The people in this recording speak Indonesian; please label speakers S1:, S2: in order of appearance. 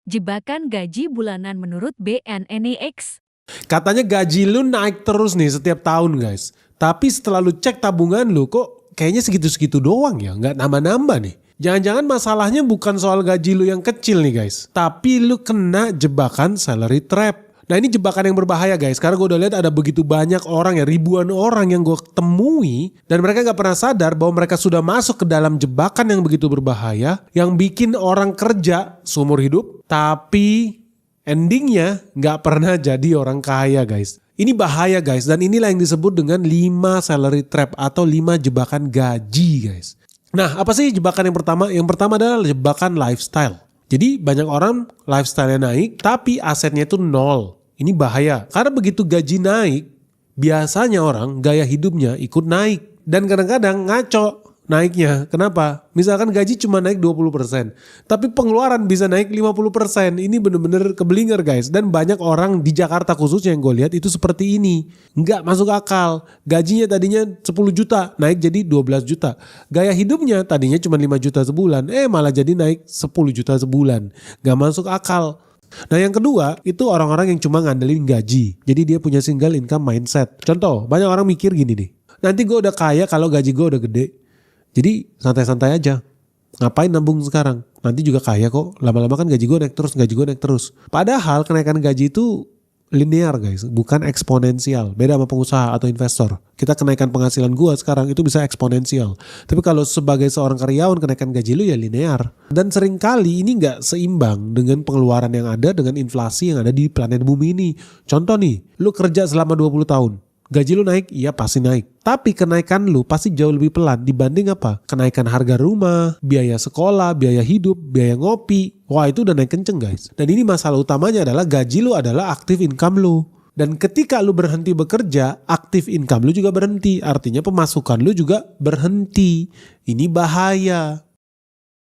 S1: Jebakan gaji bulanan menurut BNNEX.
S2: Katanya gaji lu naik terus nih setiap tahun guys. Tapi setelah lu cek tabungan lu kok kayaknya segitu-segitu doang ya, nggak nambah-nambah nih. Jangan-jangan masalahnya bukan soal gaji lu yang kecil nih guys. Tapi lu kena jebakan salary trap. Nah ini jebakan yang berbahaya guys. Karena gue udah lihat ada begitu banyak orang ya, ribuan orang yang gue temui. Dan mereka gak pernah sadar bahwa mereka sudah masuk ke dalam jebakan yang begitu berbahaya. Yang bikin orang kerja seumur hidup. Tapi endingnya gak pernah jadi orang kaya guys. Ini bahaya guys. Dan inilah yang disebut dengan 5 salary trap atau 5 jebakan gaji guys. Nah apa sih jebakan yang pertama? Yang pertama adalah jebakan lifestyle. Jadi banyak orang lifestyle-nya naik tapi asetnya itu nol. Ini bahaya karena begitu gaji naik biasanya orang gaya hidupnya ikut naik. Dan kadang-kadang ngaco naiknya. Kenapa? Misalkan gaji cuma naik 20% tapi pengeluaran bisa naik 50%. Ini bener-bener keblinger guys. Dan banyak orang di Jakarta khususnya yang gue lihat itu seperti ini. Nggak masuk akal. Gajinya tadinya 10 juta naik jadi 12 juta. Gaya hidupnya tadinya cuma 5 juta sebulan. Malah jadi naik 10 juta sebulan. Nggak masuk akal. Nah yang kedua itu orang-orang yang cuma ngandelin gaji. Jadi dia punya single income mindset. Contoh banyak orang mikir gini nih. Nanti gue udah kaya kalau gaji gue udah gede. Jadi santai-santai aja. Ngapain nabung sekarang? Nanti juga kaya kok. Lama-lama kan gaji gue naik terus. Padahal kenaikan gaji itu linear guys, bukan eksponensial. Beda sama pengusaha atau investor. Kita kenaikan penghasilan gua sekarang itu bisa eksponensial. Tapi kalau sebagai seorang karyawan kenaikan gaji lu ya linear. Dan seringkali ini gak seimbang dengan pengeluaran yang ada dengan inflasi yang ada di planet bumi ini. Contoh nih, lu kerja selama 20 tahun. Gaji lu naik, iya pasti naik. Tapi kenaikan lu pasti jauh lebih pelan dibanding apa? Kenaikan harga rumah, biaya sekolah, biaya hidup, biaya ngopi. Wah itu udah naik kenceng guys. Dan ini masalah utamanya adalah gaji lu adalah active income lu. Dan ketika lu berhenti bekerja, active income lu juga berhenti. Artinya pemasukan lu juga berhenti. Ini bahaya.